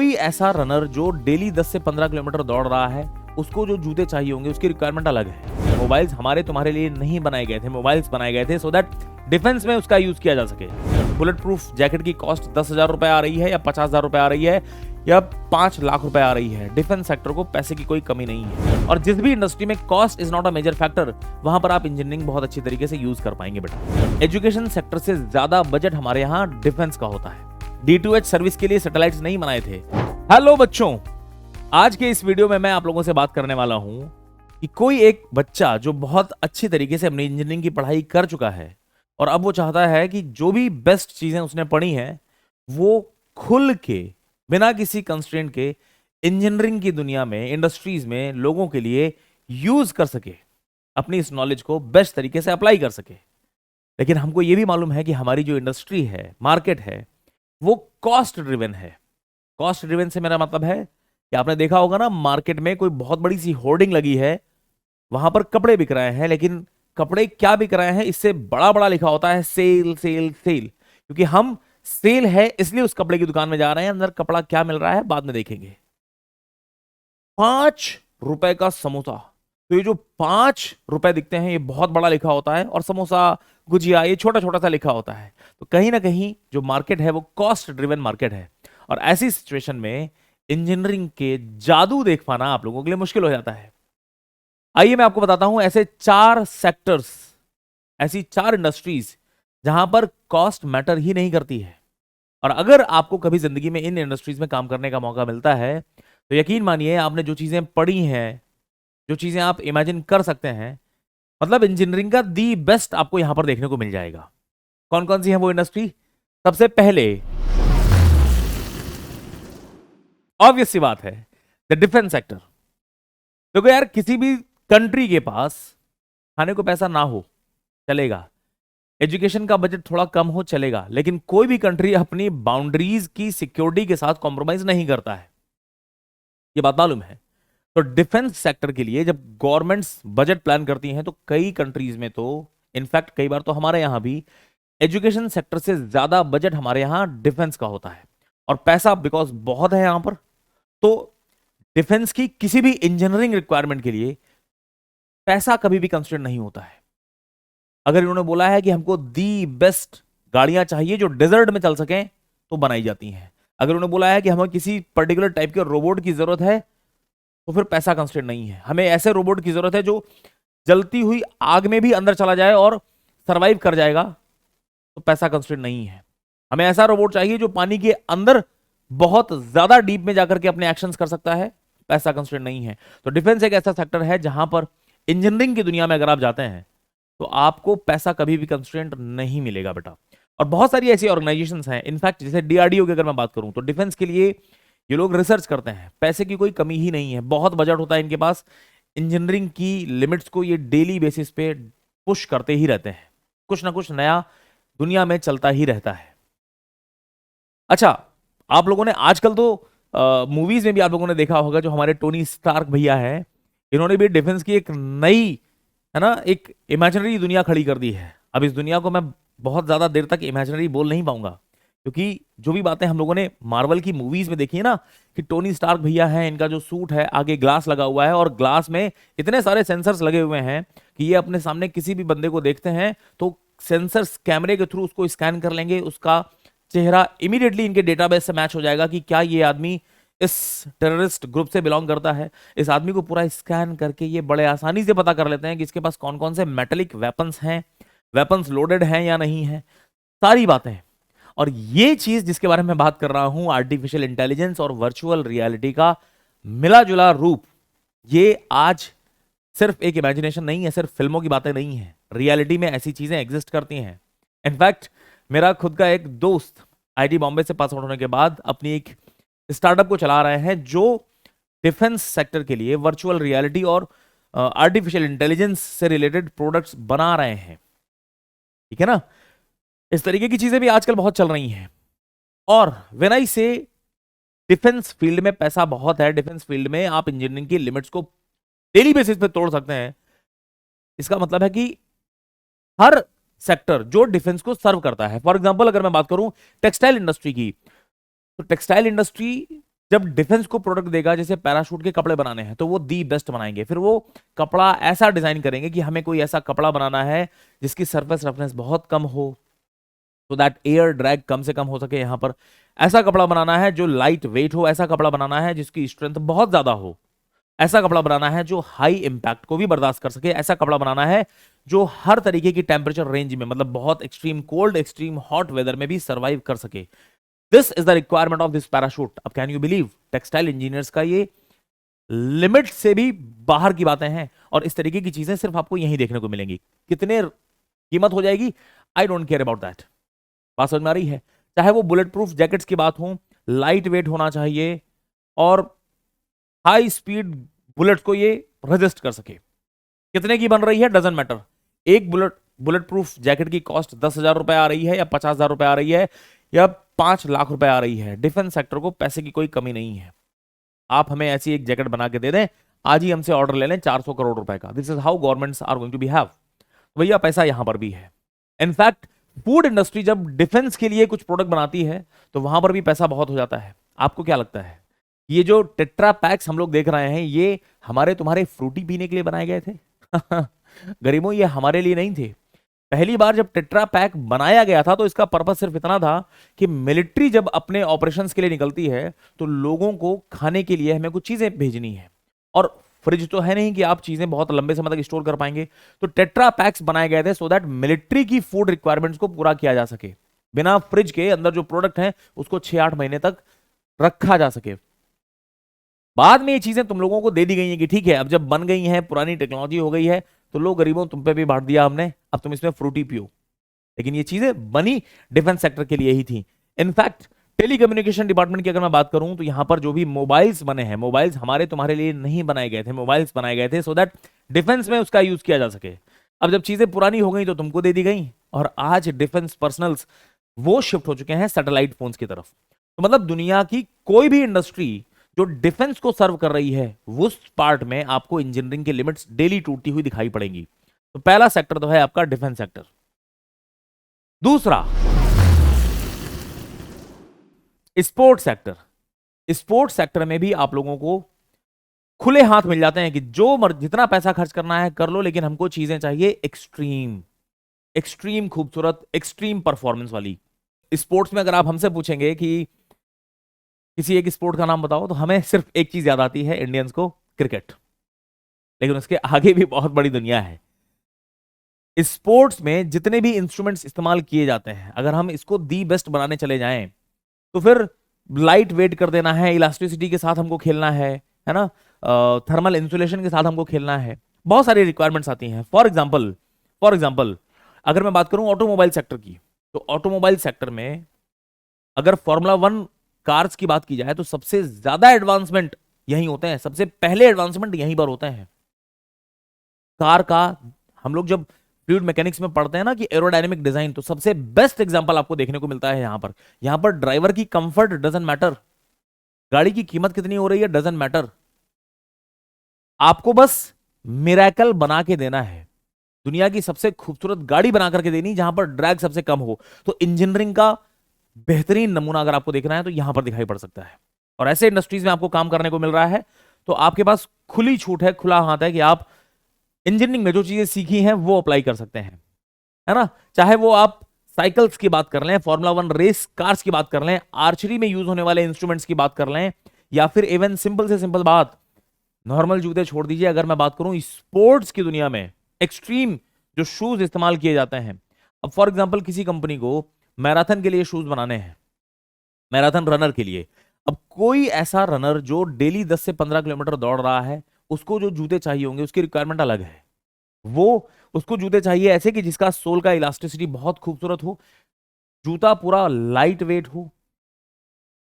कोई ऐसा रनर जो डेली 10 से 15 किलोमीटर दौड़ रहा है, उसको जो जूते चाहिए होंगे उसकी रिक्वायरमेंट अलग है। मोबाइल्स हमारे तुम्हारे लिए नहीं बनाए गए थे, मोबाइल्स बनाए गए थे सो दैट डिफेंस में उसका यूज किया जा सके। बुलेट प्रूफ जैकेट की कॉस्ट 10,000 रुपए आ रही है या 50,000 रुपए आ रही है या 5 लाख रुपए आ रही है। डिफेंस सेक्टर को पैसे की कोई कमी नहीं है, और जिस भी इंडस्ट्री में cost is not a major factor, वहां पर आप इंजीनियरिंग बहुत अच्छी तरीके से यूज कर पाएंगे बेटा। एजुकेशन सेक्टर से ज्यादा बजट हमारे यहाँ डिफेंस का होता है। D2H सर्विस के लिए सैटेलाइट्स नहीं बनाए थे। हेलो बच्चों, आज के इस वीडियो में मैं आप लोगों से बात करने वाला हूं कि कोई एक बच्चा जो बहुत अच्छी तरीके से अपनी इंजीनियरिंग की पढ़ाई कर चुका है और अब वो चाहता है कि जो भी बेस्ट चीजें उसने पढ़ी हैं वो खुल के बिना किसी कंस्ट्रेंट के इंजीनियरिंग की दुनिया में, इंडस्ट्रीज में लोगों के लिए यूज कर सके, अपनी इस नॉलेज को बेस्ट तरीके से अप्लाई कर सके। लेकिन हमको ये भी मालूम है कि हमारी जो इंडस्ट्री है, मार्केट है, वो कॉस्ट ड्रिवन है। कॉस्ट ड्रिवन से मेरा मतलब है कि आपने देखा होगा ना, मार्केट में कोई बहुत बड़ी सी होर्डिंग लगी है, वहां पर कपड़े बिक रहे हैं, लेकिन कपड़े क्या बिक रहे हैं इससे बड़ा बड़ा लिखा होता है सेल सेल सेल। क्योंकि हम सेल है इसलिए उस कपड़े की दुकान में जा रहे हैं, अंदर कपड़ा क्या मिल रहा है बाद में देखेंगे। 5 रुपए का समोसा, तो ये जो 5 रुपए दिखते हैं ये बहुत बड़ा लिखा होता है, और समोसा, गुजिया ये छोटा छोटा सा लिखा होता है। तो कहीं ना कहीं जो मार्केट है वो कॉस्ट ड्रिवन मार्केट है, और ऐसी सिचुएशन में इंजीनियरिंग के जादू देख पाना आप लोगों के लिए मुश्किल हो जाता है। आइए मैं आपको बताता हूं ऐसे 4 सेक्टर्स, ऐसी 4 इंडस्ट्रीज जहां पर कॉस्ट मैटर ही नहीं करती है। और अगर आपको कभी जिंदगी में इन इंडस्ट्रीज में काम करने का मौका मिलता है तो यकीन मानिए, आपने जो चीजें पढ़ी हैं, जो चीजें आप इमेजिन कर सकते हैं, मतलब इंजीनियरिंग का दी बेस्ट आपको यहां पर देखने को मिल जाएगा। कौन कौन सी है वो इंडस्ट्री? सबसे पहले ऑब्वियस सी बात है, द डिफेंस सेक्टर। देखो यार, किसी भी कंट्री के पास खाने को पैसा ना हो चलेगा, एजुकेशन का बजट थोड़ा कम हो चलेगा, लेकिन कोई भी कंट्री अपनी बाउंड्रीज की सिक्योरिटी के साथ कॉम्प्रोमाइज नहीं करता है। ये बात मालूम है। तो डिफेंस सेक्टर के लिए जब गवर्नमेंट्स बजट प्लान करती हैं तो कई कंट्रीज में, तो इनफैक्ट कई बार तो हमारे यहां भी एजुकेशन सेक्टर से ज्यादा बजट हमारे यहां डिफेंस का होता है। और पैसा बिकॉज बहुत है यहां पर, तो डिफेंस की किसी भी इंजीनियरिंग रिक्वायरमेंट के लिए पैसा कभी भी कंस्ट्रेंट नहीं होता है। अगर इन्होंने बोला है कि हमको दी बेस्ट गाड़ियां चाहिए जो डेजर्ट में चल सकें, तो बनाई जाती हैं। अगर उन्होंने बोला है कि हमें किसी पर्टिकुलर टाइप के रोबोट की जरूरत है, तो फिर पैसा कंस्ट्रेंट नहीं है। हमें ऐसे रोबोट की जरूरत है जो जलती हुई आग में भी अंदर चला जाए और सरवाइव कर जाएगा, तो पैसा कंस्ट्रेंट नहीं है। हमें ऐसा रोबोट चाहिए जो पानी के अंदर बहुत ज्यादा डीप में जाकर के अपने एक्शंस कर सकता है, पैसा कंस्ट्रेंट नहीं है। तो डिफेंस एक ऐसा सेक्टर है जहां पर इंजीनियरिंग की दुनिया में अगर आप जाते हैं तो आपको पैसा कभी भी कंस्ट्रेंट नहीं मिलेगा बेटा। और बहुत सारी ऐसी ऑर्गेनाइजेशंस हैं, इनफैक्ट जैसे DRDO की अगर मैं बात करूं तो डिफेंस के लिए ये लोग रिसर्च करते हैं, पैसे की कोई कमी ही नहीं है, बहुत बजट होता है इनके पास। इंजीनियरिंग की लिमिट्स को ये डेली बेसिस पे पुश करते ही रहते हैं, कुछ ना कुछ नया दुनिया में चलता ही रहता है। अच्छा, आप लोगों ने आजकल तो मूवीज में भी आप लोगों ने देखा होगा, जो हमारे टोनी स्टार्क भैया हैं, इन्होंने भी डिफेंस की एक नई, है ना, एक इमेजिनरी दुनिया खड़ी कर दी है। अब इस दुनिया को मैं बहुत ज्यादा देर तक इमेजिनरी बोल नहीं पाऊंगा, क्योंकि जो भी बातें हम लोगों ने मार्वल की मूवीज में देखी है ना, कि टोनी स्टार्क भैया हैं, इनका जो सूट है आगे ग्लास लगा हुआ है, और ग्लास में इतने सारे सेंसर्स लगे हुए हैं कि ये अपने सामने किसी भी बंदे को देखते हैं तो सेंसर्स कैमरे के थ्रू उसको स्कैन कर लेंगे, उसका चेहरा इमीडिएटली इनके डेटाबेस से मैच हो जाएगा कि क्या ये आदमी इस टेररिस्ट ग्रुप से बिलोंग करता है। इस आदमी को पूरा स्कैन करके ये बड़े आसानी से पता कर लेते हैं कि इसके पास कौन कौन से मेटेलिक वेपन्स हैं, वेपन्स लोडेड हैं या नहीं है, सारी बातें। और ये चीज जिसके बारे में बात कर रहा हूं, आर्टिफिशियल इंटेलिजेंस और वर्चुअल रियलिटी का मिला जुला रूप, ये आज सिर्फ एक इमेजिनेशन नहीं है, सिर्फ फिल्मों की बातें नहीं है, रियलिटी में ऐसी चीजें एग्जिस्ट करती हैं। इनफैक्ट मेरा खुद का एक दोस्त IIT बॉम्बे से पास आउट होने के बाद अपनी एक स्टार्टअप को चला रहे हैं जो डिफेंस सेक्टर के लिए वर्चुअल रियलिटी और आर्टिफिशियल इंटेलिजेंस से रिलेटेड प्रोडक्ट्स बना रहे हैं। ठीक है ना, इस तरीके की चीजें भी आजकल बहुत चल रही हैं। और व्हेन आई से डिफेंस फील्ड में पैसा बहुत है, डिफेंस फील्ड में आप इंजीनियरिंग की लिमिट्स को डेली बेसिस पे तोड़ सकते हैं, इसका मतलब है कि हर सेक्टर जो डिफेंस को सर्व करता है, फॉर एग्जांपल अगर मैं बात करूं टेक्सटाइल इंडस्ट्री की, तो टेक्सटाइल इंडस्ट्री जब डिफेंस को प्रोडक्ट देगा, जैसे पैराशूट के कपड़े बनाने हैं तो वो दी बेस्ट बनाएंगे, फिर वो कपड़ा ऐसा डिजाइन करेंगे कि हमें कोई ऐसा कपड़ा बनाना है जिसकी सरफेस रफनेस बहुत कम हो, तो दैट एयर ड्रैग कम से कम हो सके। यहां पर ऐसा कपड़ा बनाना है जो लाइट वेट हो, ऐसा कपड़ा बनाना है जिसकी स्ट्रेंथ बहुत ज्यादा हो, ऐसा कपड़ा बनाना है जो हाई इंपैक्ट को भी बर्दाश्त कर सके, ऐसा कपड़ा बनाना है जो हर तरीके की टेम्परेचर रेंज में, मतलब बहुत extreme cold extreme hot weather में भी सर्वाइव कर सके। This is the requirement of this parachute. अब can you believe, textile engineers का ये लिमिट से भी बाहर की बातें हैं, और इस तरीके की चीजें सिर्फ आपको यहीं देखने को मिलेंगी। कितने कीमत हो जाएगी, I don't care about that. बात समझ में आ रही है? चाहे वो बुलेट प्रूफ जैकेट्स की बात हो, लाइट वेट होना चाहिए और हाई स्पीड बुलेट को ये रेजिस्ट कर सके। कितने की बन रही है डजंट मैटर। एक बुलेट प्रूफ जैकेट की कॉस्ट 10,000 रुपए आ रही है या 50,000 रुपए आ रही है या 5 लाख रुपए आ रही है। डिफेंस सेक्टर को पैसे की कोई कमी नहीं है। आप हमें ऐसी एक जैकेट बना के दे दें, आज ही हमसे ऑर्डर ले लें 400 करोड़ रुपए का। This is how governments are going to behave. भैया पैसा यहां पर भी है। इनफैक्ट फूड इंडस्ट्री जब डिफेंस के लिए कुछ प्रोडक्ट बनाती है तो वहां पर भी पैसा बहुत हो जाता है। आपको क्या लगता है, ये जो टेट्रा पैक्स हम लोग देख रहे हैं, ये हमारे तुम्हारे फ्रूटी पीने के लिए बनाए गए थे? गरीबों, ये हमारे लिए नहीं थे। पहली बार जब टेट्रा पैक बनाया गया था तो इसका पर्पस सिर्फ इतना था कि मिलिट्री जब अपने ऑपरेशंस के लिए निकलती है तो लोगों को खाने के लिए हमें कुछ चीजें भेजनी है, और फ्रिज तो है नहीं कि आप चीजें बहुत लंबे समय तक स्टोर कर पाएंगे। तो टेट्रा पैक्स बनाए गए थे सो दैट मिलिट्री की फूड रिक्वायरमेंट्स को पूरा किया जा सके। बिना फ्रिज के अंदर जो प्रोडक्ट है उसको 6-8 महीने तक रखा जा सके। बाद में ये चीजें तुम लोगों को दे दी गई हैं कि ठीक है, अब जब बन गई हैं, पुरानी टेक्नोलॉजी हो गई है, तो लोग गरीबों तुम पे भी बांट दिया हमने, अब तुम इसमें फ्रूटी पियो। लेकिन ये चीजें बनी डिफेंस सेक्टर के लिए ही थी। इनफैक्ट टेलीकम्युनिकेशन डिपार्टमेंट की अगर मैं बात करूं तो यहां पर जो भी मोबाइल्स बने हैं, मोबाइल्स हमारे तुम्हारे लिए नहीं बनाए गए थे, मोबाइल्स बनाए गए थे सो दैट डिफेंस में उसका यूज किया जा सके। अब जब चीजें पुरानी हो गई तो तुमको दे दी गई, और आज डिफेंस पर्सनल्स वो शिफ्ट हो चुके हैं सैटेलाइट फोन्स की तरफ। तो मतलब दुनिया की कोई भी इंडस्ट्री जो डिफेंस को सर्व कर रही है, उस पार्ट में आपको इंजीनियरिंग के लिमिट्स डेली टूटती हुई दिखाई पड़ेंगी। तो पहला सेक्टर तो है आपका डिफेंस सेक्टर। दूसरा स्पोर्ट्स सेक्टर। स्पोर्ट्स सेक्टर में भी आप लोगों को खुले हाथ मिल जाते हैं कि जो जितना पैसा खर्च करना है कर लो, लेकिन हमको चीजें चाहिए एक्सट्रीम, एक्सट्रीम खूबसूरत, एक्सट्रीम परफॉर्मेंस वाली। स्पोर्ट्स में अगर आप हमसे पूछेंगे कि किसी एक स्पोर्ट का नाम बताओ, तो हमें सिर्फ एक चीज याद आती है इंडियंस को, क्रिकेट। लेकिन उसके आगे भी बहुत बड़ी दुनिया है। स्पोर्ट्स में जितने भी इंस्ट्रूमेंट्स इस्तेमाल किए जाते हैं, अगर हम इसको दी बेस्ट बनाने चले जाएं तो फिर लाइट वेट कर देना है, इलास्टिसिटी के साथ हमको खेलना है ना, थर्मल इंसुलेशन के साथ हमको खेलना है, बहुत सारी रिक्वायरमेंट्स आती हैं। फॉर एग्जाम्पल अगर मैं बात करूं ऑटोमोबाइल सेक्टर की, तो ऑटोमोबाइल सेक्टर में अगर फॉर्मूला 1 कार्स की बात की जाए तो सबसे ज्यादा एडवांसमेंट यहीं होते हैं, सबसे पहले एडवांसमेंट यहीं पर होते हैं। कार का हम लोग जब फ्लूइड मैकेनिक्स में पढ़ते हैं ना कि एरोडायनेमिक डिजाइन, तो सबसे बेस्ट एग्जांपल आपको देखने को मिलता है यहां पर ड्राइवर की कंफर्ट डजंट मैटर, गाड़ी की कीमत कितनी हो रही है डजंट मैटर, आपको बस मिरेकल बना के देना है, दुनिया की सबसे खूबसूरत गाड़ी बना करके देनी जहां पर ड्रैग सबसे कम हो। तो इंजीनियरिंग का बेहतरीन नमूना अगर आपको देखना है तो यहां पर दिखाई पड़ सकता है, और ऐसे इंडस्ट्रीज में आपको काम करने को मिल रहा है तो आपके पास खुली छूट है, खुला हाथ है कि आप इंजीनियरिंग में जो चीजें सीखी हैं वो अप्लाई कर सकते हैं, है ना। चाहे वो आप साइकिल्स की बात कर लें, फॉर्मूला 1 रेस कार्स की बात कर लें, आर्चरी में यूज होने वाले इंस्ट्रूमेंट्स की बात कर लें, या फिर इवन सिंपल से सिंपल बात, नॉर्मल जूते छोड़ दीजिए, अगर मैं बात करूं स्पोर्ट्स की दुनिया में एक्सट्रीम जो शूज इस्तेमाल किए जाते हैं। अब फॉर एग्जांपल किसी कंपनी को मैराथन के लिए शूज बनाने हैं, मैराथन रनर के लिए। अब कोई ऐसा रनर जो डेली 10 से 15 किलोमीटर दौड़ रहा है, उसको जो जूते चाहिए होंगे उसकी रिक्वायरमेंट अलग है। वो उसको जूते चाहिए ऐसे कि जिसका सोल का इलास्टिसिटी बहुत खूबसूरत हो, जूता पूरा लाइट वेट हो,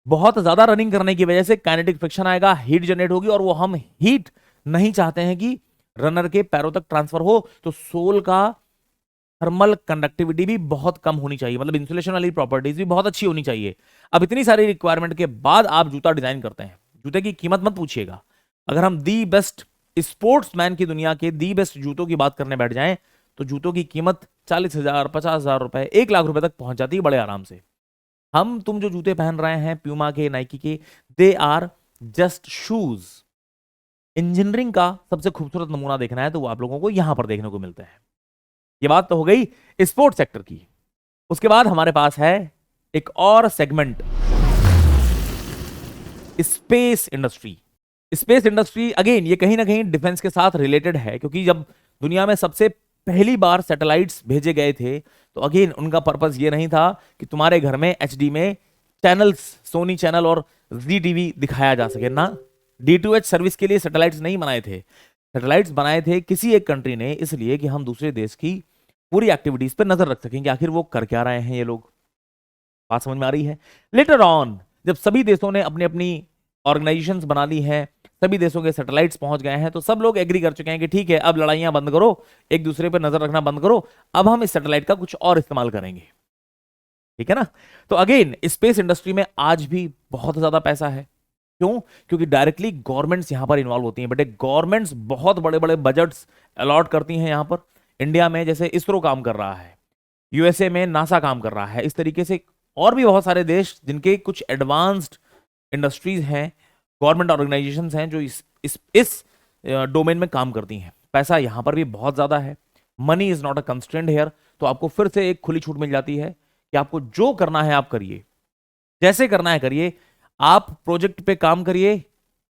बहुत ज्यादा रनिंग करने की वजह से काइनेटिक फ्रिक्शन आएगा, हीट जनरेट होगी, और वो हम हीट नहीं चाहते हैं कि रनर के पैरों तक ट्रांसफर हो, तो सोल का थर्मल कंडक्टिविटी भी बहुत कम होनी चाहिए, मतलब इंसुलेशन वाली प्रॉपर्टीज भी बहुत अच्छी होनी चाहिए। अब इतनी सारी रिक्वायरमेंट के बाद आप जूता डिजाइन करते हैं, जूते की कीमत मत पूछिएगा। अगर हम दी बेस्ट स्पोर्ट्समैन की दुनिया के दी बेस्ट जूतों की बात करने बैठ जाएं तो जूतों की कीमत 40,000, 50,000 रुपए, 1 लाख रुपए तक पहुंच जाती है बड़े आराम से। हम तुम जो जूते पहन रहे हैं प्यूमा के, नाइकी के, they are just shoes. Engineering का सबसे खूबसूरत नमूना देखना है तो वो आप लोगों को यहां पर देखने को मिलते हैं। ये बात तो हो गई स्पोर्ट्स सेक्टर की। उसके बाद हमारे पास है एक और segment, space industry. Space industry again ये कहीं ना कहीं डिफेंस के साथ रिलेटेड है, क्योंकि जब दुनिया में सबसे पहली बार सैटेलाइट्स भेजे गए थे तो अगेन उनका पर्पस ये नहीं था कि तुम्हारे घर में एचडी में चैनल्स, सोनी चैनल और जी टीवी दिखाया जा सके ना। D2H सर्विस के लिए सैटेलाइट्स नहीं बनाए थे, सैटेलाइट्स बनाए थे किसी एक कंट्री ने इसलिए कि हम दूसरे देश की पूरी एक्टिविटीज पर नजर रख सकेंगे, आखिर वो कर क्या रहे हैं ये लोग। बात समझ में आ रही है? लेटर ऑन जब सभी देशों ने अपनी अपनी ऑर्गेनाइजेशंस बना ली हैं, सभी देशों के सैटेलाइट्स पहुंच गए हैं, तो सब लोग एग्री कर चुके हैं कि ठीक है अब लड़ाइयां बंद करो, एक दूसरे पर नजर रखना बंद करो, अब हम इस सैटेलाइट का कुछ और इस्तेमाल करेंगे। ठीक है ना? तो अगेन स्पेस इंडस्ट्री में आज भी बहुत ज्यादा पैसा है। क्यों? क्योंकि डायरेक्टली गवर्नमेंट्स यहां पर इन्वॉल्व होती हैं। बट गवर्नमेंट्स बहुत बड़े बड़े बजट्स अलॉट करती हैं यहां पर। इंडिया में जैसे इसरो काम कर रहा है, यूएसए में नासा काम कर रहा है, इस तरीके से और भी बहुत सारे देश जिनके कुछ एडवांस्ड इंडस्ट्रीज हैं, गवर्नमेंट ऑर्गेनाइजेशंस हैं जो इस डोमेन में काम करती हैं। पैसा यहां पर भी बहुत ज्यादा है। Money is not a constraint here. तो आपको फिर से एक खुली छूट मिल जाती है कि आपको जो करना है आप करिए, जैसे करना है करिए। आप प्रोजेक्ट पे काम करिए,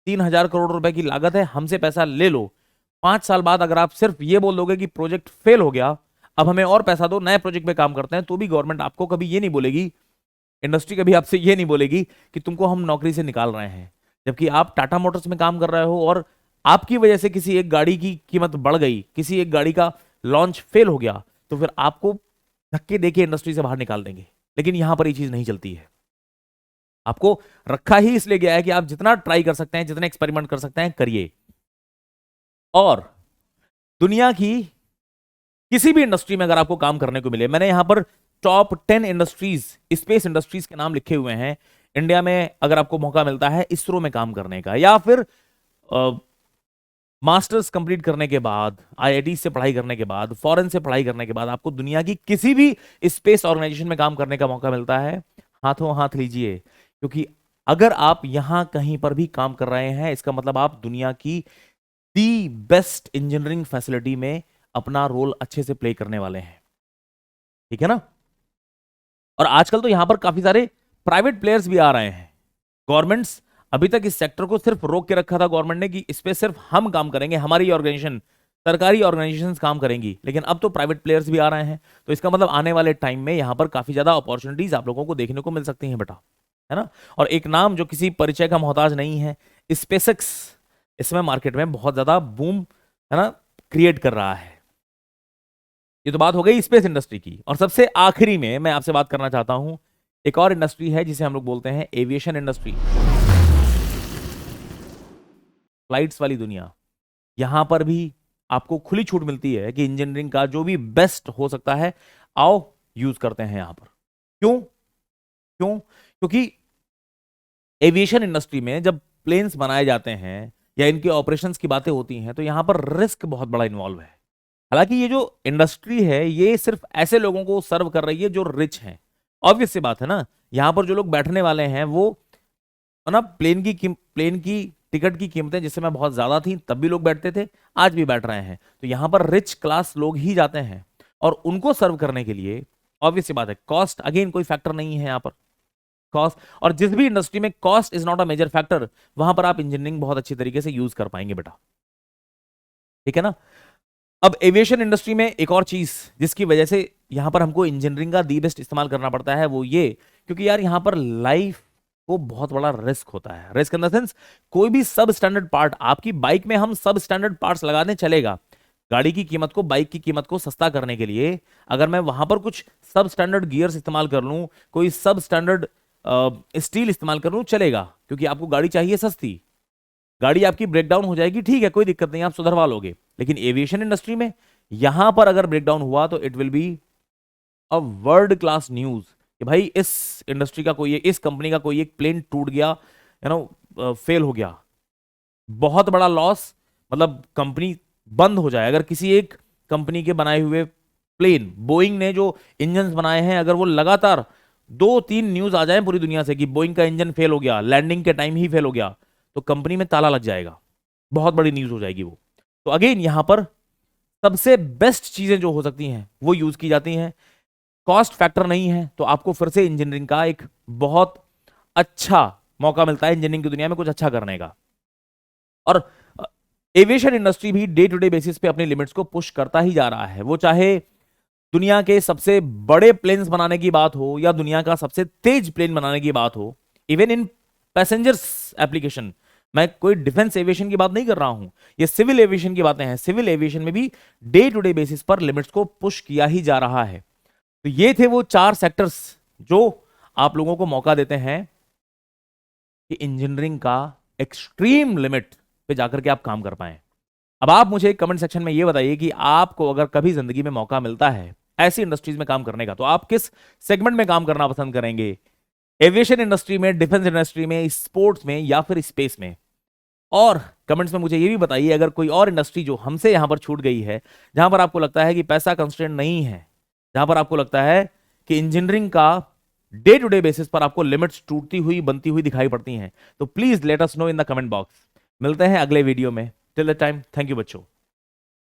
3,000 करोड़ रुपए की लागत है, हमसे पैसा ले लो। 5 साल बाद अगर आप सिर्फ ये बोल दोगे कि प्रोजेक्ट फेल हो गया, अब हमें और पैसा दो, नए प्रोजेक्ट पे काम करते हैं, तो भी गवर्नमेंट आपको कभी ये नहीं बोलेगी, इंडस्ट्री कभी आपसे ये नहीं बोलेगी कि तुमको हम नौकरी से निकाल रहे हैं। जबकि आप टाटा मोटर्स में काम कर रहे हो और आपकी वजह से किसी एक गाड़ी की कीमत बढ़ गई, किसी एक गाड़ी का लॉन्च फेल हो गया, तो फिर आपको धक्के देके इंडस्ट्री से बाहर निकाल देंगे। लेकिन यहां पर ये चीज नहीं चलती है। आपको रखा ही इसलिए गया है कि आप जितना ट्राई कर सकते हैं, जितने एक्सपेरिमेंट कर सकते हैं करिए। और दुनिया की किसी भी इंडस्ट्री में अगर आपको काम करने को मिले, मैंने यहां पर टॉप 10 इंडस्ट्रीज, स्पेस इंडस्ट्रीज के नाम लिखे हुए हैं। इंडिया में अगर आपको मौका मिलता है इसरो में काम करने का, या फिर मास्टर्स कंप्लीट करने के बाद, आईआईटी से पढ़ाई करने के बाद, फॉरेन से पढ़ाई करने के बाद आपको दुनिया की किसी भी स्पेस ऑर्गेनाइजेशन में काम करने का मौका मिलता है, हाथों हाथ लीजिए। क्योंकि अगर आप यहां कहीं पर भी काम कर रहे हैं, इसका मतलब आप दुनिया की दी बेस्ट इंजीनियरिंग फैसिलिटी में अपना रोल अच्छे से प्ले करने वाले हैं। ठीक है ना? और आजकल तो यहां पर काफी सारे प्राइवेट प्लेयर्स भी आ रहे हैं। गवर्नमेंट्स अभी तक इस सेक्टर को सिर्फ रोक के रखा था गवर्नमेंट ने कि इस पे सिर्फ हम काम करेंगे, हमारी ऑर्गेनाइजेशन, सरकारी ऑर्गेनाइजेशंस काम करेंगी। लेकिन अब तो प्राइवेट प्लेयर्स भी आ रहे हैं, तो इसका मतलब आने वाले टाइम में यहां पर काफी ज्यादा अपॉर्चुनिटीज आप लोगों को देखने को मिल सकती हैं बेटा, है ना? और एक नाम जो किसी परिचय का मोहताज नहीं है, स्पेसएक्स, इसमें मार्केट में बहुत ज्यादा बूम, है ना, क्रिएट कर रहा है। ये तो बात हो गई स्पेस इंडस्ट्री की। और सबसे आखिरी में मैं आपसे बात करना चाहता हूं, एक और इंडस्ट्री है जिसे हम लोग बोलते हैं एविएशन इंडस्ट्री, फ्लाइट्स वाली दुनिया। यहां पर भी आपको खुली छूट मिलती है कि इंजीनियरिंग का जो भी बेस्ट हो सकता है आओ यूज करते हैं यहां पर। क्यों? क्यों? क्योंकि एविएशन इंडस्ट्री में जब प्लेन्स बनाए जाते हैं या इनके ऑपरेशंस की बातें होती हैं, तो यहां पर रिस्क बहुत बड़ा इन्वॉल्व है। हालांकि ये जो इंडस्ट्री है ये सिर्फ ऐसे लोगों को सर्व कर रही है जो रिच हैं। ऑब्वियस सी बात है ना, यहां पर जो लोग बैठने वाले हैं वो, है ना, प्लेन की टिकट की कीमतें जिस समय बहुत ज्यादा थी तब भी लोग बैठते थे, आज भी बैठ रहे हैं। तो यहां पर रिच क्लास लोग ही जाते हैं, और उनको सर्व करने के लिए ऑब्वियस सी बात है कॉस्ट अगेन कोई फैक्टर नहीं है यहां पर। कॉस्ट, और जिस भी इंडस्ट्री में cost is not a major factor, वहां पर आप इंजीनियरिंग बहुत अच्छी तरीके से यूज कर पाएंगे बेटा। ठीक है ना? अब एविएशन इंडस्ट्री में एक और चीज जिसकी वजह से यहां पर हमको इंजीनियरिंग का दी बेस्ट इस्तेमाल करना पड़ता है वो ये, क्योंकि यार यहां पर लाइफ को बहुत बड़ा रिस्क होता है। रिस्क इन द सेंस, कोई भी सब स्टैंडर्ड पार्ट, आपकी बाइक में हम सब स्टैंडर्ड पार्ट्स लगाने चलेगा, गाड़ी की कीमत को, बाइक की कीमत को सस्ता करने के लिए अगर मैं वहां पर कुछ सब स्टैंडर्ड गियर्स इस्तेमाल कर लूं, कोई सब स्टैंडर्ड स्टील इस्तेमाल कर लूं, चलेगा, क्योंकि आपको गाड़ी चाहिए सस्ती। गाड़ी आपकी ब्रेकडाउन हो जाएगी, ठीक है, कोई दिक्कत नहीं, आप सुधरवा लोगे। लेकिन एविएशन इंडस्ट्री में यहां पर अगर ब्रेकडाउन हुआ तो it will be a world class news कि भाई इस इंडस्ट्री का कोई, इस कंपनी का कोई एक प्लेन टूट गया, यू नो, फेल हो गया, बहुत बड़ा लॉस, मतलब कंपनी बंद हो जाए। अगर किसी एक कंपनी के बनाए हुए प्लेन, बोइंग ने जो इंजन बनाए हैं, अगर वो लगातार 2-3 न्यूज आ जाए पूरी दुनिया से कि बोइंग का इंजन फेल हो गया, लैंडिंग के टाइम ही फेल हो गया, तो कंपनी में ताला लग जाएगा, बहुत बड़ी न्यूज हो जाएगी वो। तो अगेन यहां पर सबसे बेस्ट चीजें जो हो सकती हैं वो यूज की जाती हैं। कॉस्ट फैक्टर नहीं है तो आपको फिर से इंजीनियरिंग का एक बहुत अच्छा मौका मिलता है इंजीनियरिंग की दुनिया में कुछ अच्छा करने का। और एविएशन इंडस्ट्री भी डे टू डे बेसिस पे अपनी लिमिट्स को पुश करता ही जा रहा है, वो चाहे दुनिया के सबसे बड़े प्लेन्स बनाने की बात हो या दुनिया का सबसे तेज प्लेन बनाने की बात हो, इवन इन पैसेंजर्स एप्लीकेशन। मैं कोई डिफेंस एविएशन की बात नहीं कर रहा हूं, ये सिविल एविएशन की बातें हैं। सिविल एविएशन में भी डे टू डे बेसिस पर लिमिट्स को पुश किया ही जा रहा है। तो ये थे वो 4 सेक्टर्स जो आप लोगों को मौका देते हैं कि इंजीनियरिंग का एक्सट्रीम लिमिट पे जाकर के आप काम कर पाए। अब आप मुझे कमेंट सेक्शन में ये बताइए कि आपको अगर कभी जिंदगी में मौका मिलता है ऐसी इंडस्ट्रीज में काम करने का, तो आप किस सेगमेंट में काम करना पसंद करेंगे? एविएशन इंडस्ट्री में, डिफेंस इंडस्ट्री में, स्पोर्ट्स में या फिर स्पेस में? और कमेंट्स में मुझे ये भी बताइए अगर कोई और इंडस्ट्री जो हमसे यहां पर छूट गई है, जहां पर आपको लगता है कि पैसा कंस्ट्रेंट नहीं है, जहां पर आपको लगता है कि इंजीनियरिंग का डे टू डे बेसिस पर आपको लिमिट्स टूटती हुई बनती हुई दिखाई पड़ती हैं, तो please let us know in the comment box. मिलते हैं अगले वीडियो में। Till the time, thank you बच्चों।